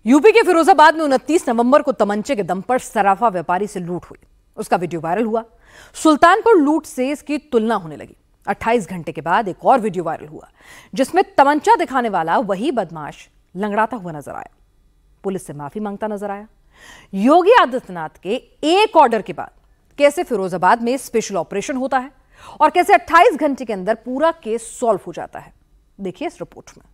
UP के फिरोजाबाद में 29 नवंबर को तमंचे के दम पर सराफा व्यापारी से लूट हुई। उसका वीडियो वायरल हुआ। सुल्तानपुर लूट से इसकी तुलना होने लगी। 28 घंटे के बाद एक और वीडियो वायरल हुआ जिसमें तमंचा दिखाने वाला वही बदमाश लंगड़ाता हुआ नजर आया, पुलिस से माफी मांगता नजर आया। योगी आदित्यनाथ के एक ऑर्डर के बाद कैसे फिरोजाबाद में स्पेशल ऑपरेशन होता है और कैसे 28 घंटे के अंदर पूरा केस सॉल्व हो जाता है, देखिए इस रिपोर्ट में।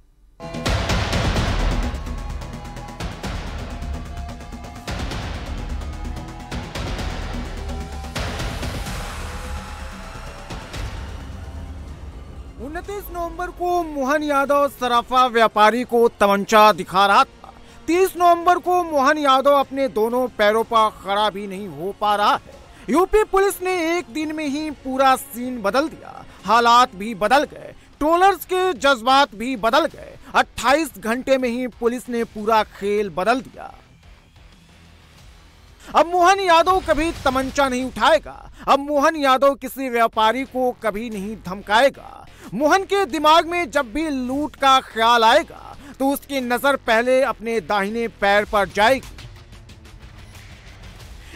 उनतीस नवंबर को मोहन यादव सराफा व्यापारी को तमंचा दिखा रहा था। 30 नवंबर को मोहन यादव अपने दोनों पैरों पर खड़ा भी नहीं हो पा रहा है। यूपी पुलिस ने एक दिन में ही पूरा सीन बदल दिया। हालात भी बदल गए, ट्रोलर्स के जज्बात भी बदल गए। 28 घंटे में ही पुलिस ने पूरा खेल बदल दिया। अब मोहन यादव कभी तमंचा नहीं उठाएगा। अब मोहन यादव किसी व्यापारी को कभी नहीं धमकाएगा। मोहन के दिमाग में जब भी लूट का ख्याल आएगा तो उसकी नजर पहले अपने दाहिने पैर पर जाएगी।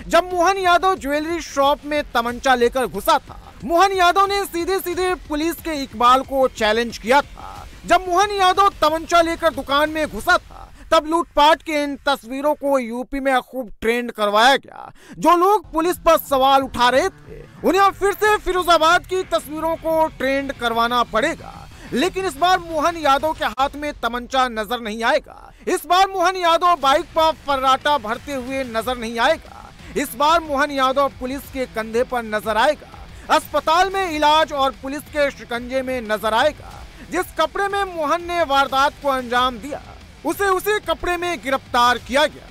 जब मोहन यादव ज्वेलरी शॉप में तमंचा लेकर घुसा था, मोहन यादव ने सीधे सीधे पुलिस के इकबाल को चैलेंज किया था। जब मोहन यादव तमंचा लेकर दुकान में घुसा था, तब लूटपाट के इन तस्वीरों को यूपी में खूब ट्रेंड करवाया गया। जो लोग पुलिस पर सवाल उठा रहे थे, उन्हें अब फिर से फिरोजाबाद की तस्वीरों को ट्रेंड करवाना पड़ेगा। लेकिन इस बार मोहन यादव के हाथ में तमंचा नजर नहीं आएगा। इस बार मोहन यादव बाइक पर फर्राटा भरते हुए नजर नहीं आएगा। इस बार मोहन यादव पुलिस के कंधे पर नजर आएगा, अस्पताल में इलाज और पुलिस के शिकंजे में नजर आएगा। जिस कपड़े में मोहन ने वारदात को अंजाम दिया, उसे उसी कपड़े में गिरफ्तार किया गया।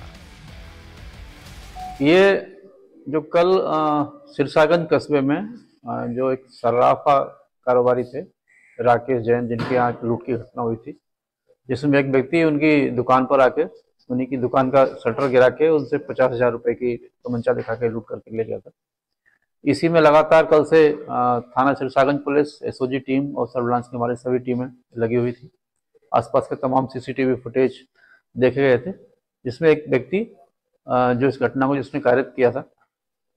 ये जो कल सिरसागंज कस्बे में जो एक सर्राफा कारोबारी थे राकेश जैन, जिनके यहाँ लूट की घटना हुई थी, जिसमें एक व्यक्ति उनकी दुकान पर आके उन्हीं की दुकान का शटर गिरा के उनसे 50,000 रुपए की तमंचा दिखा के लूट करके ले गया था। इसी में लगातार कल से थाना सिरसागंज पुलिस, एसओजी टीम और सर्विलांस की हमारी सभी टीमें लगी हुई थी। आसपास के तमाम सीसीटीवी फुटेज देखे गए थे, जिसमें एक व्यक्ति जो इस घटना को जिसने कारित किया था,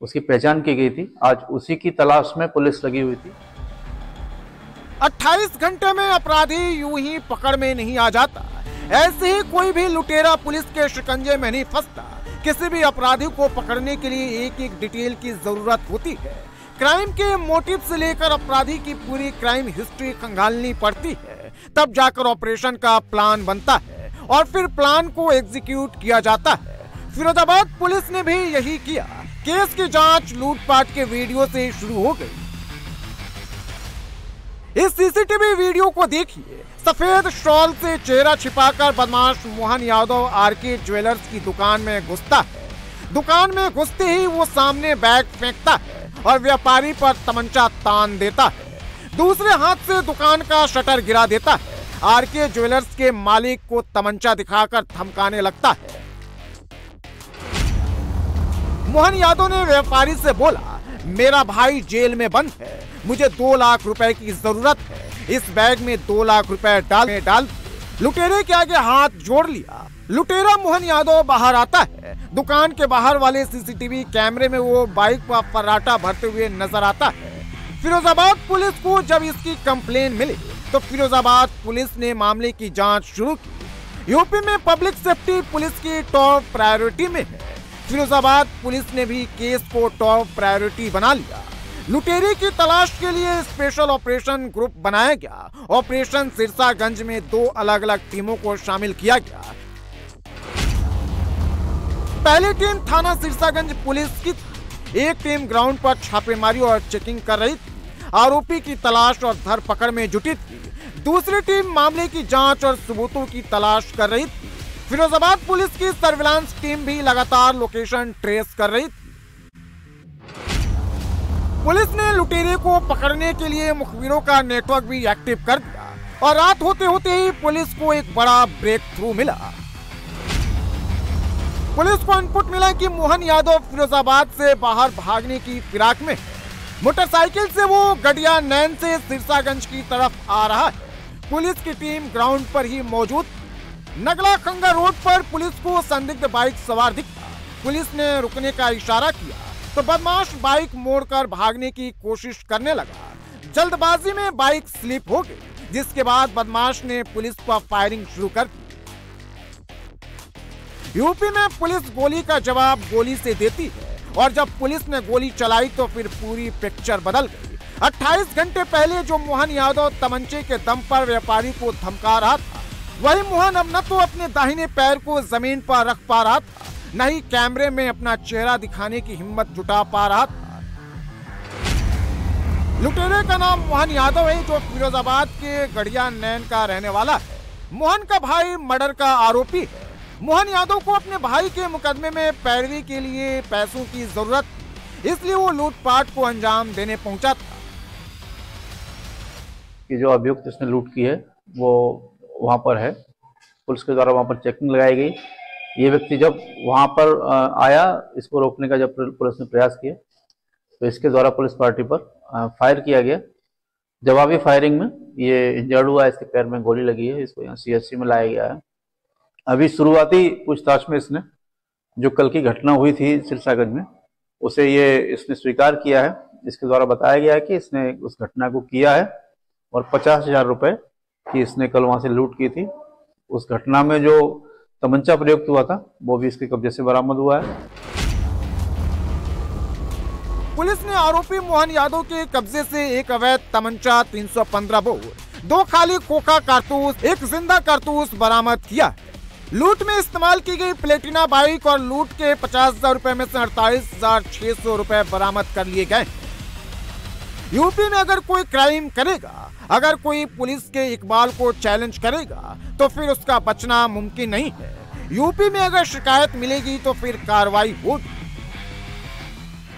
उसकी पहचान की गई थी। आज उसी की तलाश में पुलिस लगी हुई थी। 28 घंटे में अपराधी यूं ही पकड़ में नहीं आ जाता। ऐसे ही कोई भी लुटेरा पुलिस के शिकंजे में नहीं फंसता। किसी भी अपराधी को पकड़ने के लिए एक एक डिटेल की जरूरत होती है। क्राइम के मोटिव से लेकर अपराधी की पूरी क्राइम हिस्ट्री खंगालनी पड़ती है, तब जाकर ऑपरेशन का प्लान बनता है और फिर प्लान को एग्जीक्यूट किया जाता है। फिरोजाबाद पुलिस ने भी यही किया। केस की जांच लूटपाट के वीडियो से शुरू हो गई। इस सीसीटीवी वीडियो को देखिए। सफेद शॉल से चेहरा छिपाकर बदमाश मोहन यादव आरके ज्वेलर्स की दुकान में घुसता है। दुकान में घुसते ही वो सामने बैग फेंकता है और व्यापारी पर तमंचा तान देता है। दूसरे हाथ से दुकान का शटर गिरा देता है। आरके ज्वेलर्स के मालिक को तमंचा दिखाकर धमकाने लगता है। मोहन यादव ने व्यापारी से बोला, मेरा भाई जेल में बंद है, मुझे 2 लाख रुपए की जरूरत है, इस बैग में 2 लाख रुपए डाल। लुटेरे के आगे हाथ जोड़ लिया। लुटेरा मोहन यादव बाहर आता है। दुकान के बाहर वाले सीसीटीवी कैमरे में वो बाइक पर फर्राटा भरते हुए नजर आता है। फिरोजाबाद पुलिस को जब इसकी कंप्लेन मिली तो फिरोजाबाद पुलिस ने मामले की जांच शुरू की। यूपी में पब्लिक सेफ्टी पुलिस की टॉप प्रायोरिटी में है। फिरोजाबाद पुलिस ने भी केस को टॉप प्रायोरिटी बना लिया। लुटेरे की तलाश के लिए स्पेशल ऑपरेशन ग्रुप बनाया गया। ऑपरेशन सिरसागंज में 2 अलग अलग टीमों को शामिल किया गया। पहली टीम थाना सिरसागंज पुलिस की थी। एक टीम ग्राउंड पर छापेमारी और चेकिंग कर रही थी, आरोपी की तलाश और धरपकड़ में जुटी थी। दूसरी टीम मामले की जांच और सबूतों की तलाश कर रही थी। फिरोजाबाद पुलिस की सर्विलांस टीम भी लगातार लोकेशन ट्रेस कर रही थी। पुलिस ने लुटेरे को पकड़ने के लिए मुखबिरों का नेटवर्क भी एक्टिव कर दिया और रात होते होते ही पुलिस को एक बड़ा ब्रेक थ्रू मिला। पुलिस को इनपुट मिला कि मोहन यादव फिरोजाबाद से बाहर भागने की फिराक में है। मोटरसाइकिल से वो गडिया नैन से सिरसागंज की तरफ आ रहा है। पुलिस की टीम ग्राउंड पर ही मौजूद। नगला खंगा रोड पर पुलिस को संदिग्ध बाइक सवार दिखा। पुलिस ने रुकने का इशारा किया तो बदमाश बाइक मोड़कर भागने की कोशिश करने लगा। जल्दबाजी में बाइक स्लिप हो गई, जिसके बाद बदमाश ने पुलिस पर फायरिंग शुरू कर दी। यूपी में पुलिस गोली का जवाब गोली से देती है और जब पुलिस ने गोली चलाई तो फिर पूरी पिक्चर बदल गई। 28 घंटे पहले जो मोहन यादव तमंचे के दम पर व्यापारी को धमका रहा था, वही मोहन अब न तो अपने दाहिने पैर को जमीन पर रख पा रहा था, न ही कैमरे में अपना चेहरा दिखाने की हिम्मत जुटा पा रहा था। लुटेरे का नाम मोहन यादव है, जो फिरोजाबाद के गढ़िया नैन का रहने वाला है। मोहन का भाई मर्डर का आरोपी है। मोहन यादव को अपने भाई के मुकदमे में पैरवी के लिए पैसों की जरूरत थी, इसलिए वो लूटपाट को अंजाम देने पहुंचा था। कि जो अभियुक्त इसने लूट की है वो वहां पर है। पुलिस के द्वारा वहां पर चेकिंग लगाई गई। ये व्यक्ति जब वहां पर आया, इसको रोकने का जब पुलिस ने प्रयास किया तो इसके द्वारा पुलिस पार्टी पर फायर किया गया। जवाबी फायरिंग में ये इंजर्ड हुआ, इसके पैर में गोली लगी है। इसको यहाँ CHC में लाया गया है। अभी शुरुआती पूछताछ में इसने जो कल की घटना हुई थी सिरसागंज में, उसे इसने स्वीकार किया है। इसके द्वारा बताया गया है कि इसने उस घटना को किया है और 50,000 रुपए की इसने कल वहां से लूट की थी। उस घटना में जो तमंचा प्रयुक्त हुआ था वो भी इसके कब्जे से बरामद हुआ है। पुलिस ने आरोपी मोहन यादव के कब्जे से एक अवैध तमंचा, 315 बोर, 2 खाली खोखा कारतूस, 1 जिंदा कारतूस बरामद किया है। लूट में इस्तेमाल की गई प्लेटिना बाइक और लूट के 50,000 रुपए में से 48,600 रुपए बरामद कर लिए गए। यूपी में अगर कोई क्राइम करेगा, अगर कोई पुलिस के इकबाल को चैलेंज करेगा तो फिर उसका बचना मुमकिन नहीं है। यूपी में अगर शिकायत मिलेगी तो फिर कार्रवाई होगी।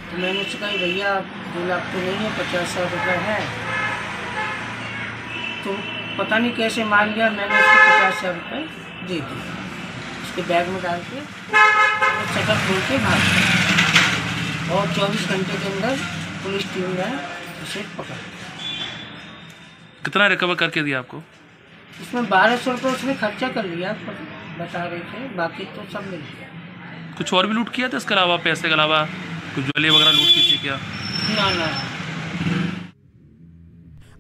तो मैंने उससे कहा भैया 2 लाख तो नहीं है, 50,000 रुपये है। तो पता नहीं कैसे मान लिया, मैंने उसको 50,000 रुपये दे दिए। उसके बैग में डाल के वो शटर खोल के भाग गया और 24 घंटे के अंदर पुलिस टीम ने उसे पकड़ा। कितना रिकवर करके दिया आपको? इसमें 1,200 रुपये उसने खर्चा कर लिया, बता रहे थे, बाकी तो सब मिल गया। कुछ और भी लूट किया था इसके अलावा? पैसे के अलावा कुछ ज्वेलरी वगैरह लूट की थी क्या? ना।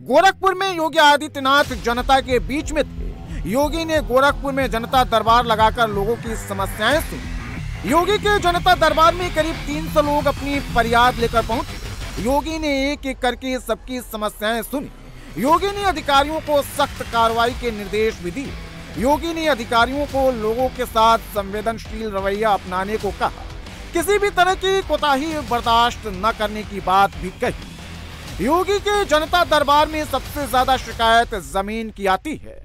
गोरखपुर में योगी आदित्यनाथ जनता के बीच में थे। योगी ने गोरखपुर में जनता दरबार लगाकर लोगों की समस्याएं सुनी। योगी के जनता दरबार में करीब 300 लोग अपनी फरियाद लेकर पहुंचे। योगी ने एक एक करके सबकी समस्याएं सुनी। योगी ने अधिकारियों को सख्त कार्रवाई के निर्देश भी दिए। योगी ने अधिकारियों को लोगों के साथ संवेदनशील रवैया अपनाने को कहा। किसी भी तरह की कोताही बर्दाश्त न करने की बात भी कही। योगी के जनता दरबार में सबसे ज्यादा शिकायत जमीन की आती है।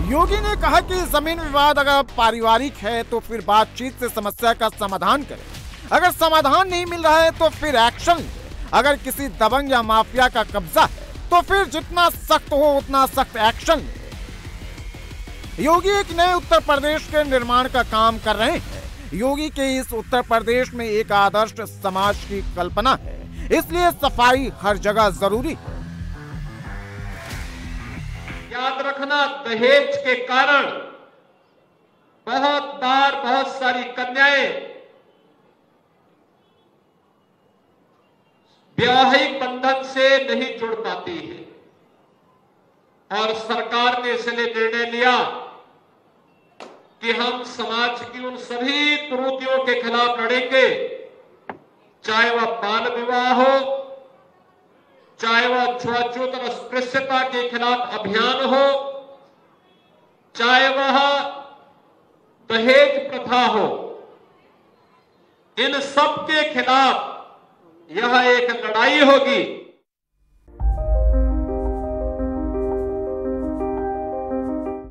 योगी ने कहा कि जमीन विवाद अगर पारिवारिक है तो फिर बातचीत से समस्या का समाधान करें। अगर समाधान नहीं मिल रहा है तो फिर एक्शन ले। अगर किसी दबंग या माफिया का कब्जा है तो फिर जितना सख्त हो उतना सख्त एक्शन ले। योगी एक नए उत्तर प्रदेश के निर्माण का काम कर रहे हैं। योगी के इस उत्तर प्रदेश में एक आदर्श समाज की कल्पना है, इसलिए सफाई हर जगह जरूरी है। याद रखना, दहेज के कारण बहुत बार बहुत सारी कन्याएं वैवाहिक बंधन से नहीं जुड़ पाती है और सरकार ने इसलिए निर्णय लिया कि हम समाज की उन सभी कुरीतियों के खिलाफ लड़ेंगे, चाहे वह बाल विवाह हो, चाहे वह छुआछूत और अस्पृश्यता के खिलाफ अभियान हो, चाहे वह दहेज प्रथा हो। इन सब के खिलाफ यह एक लड़ाई होगी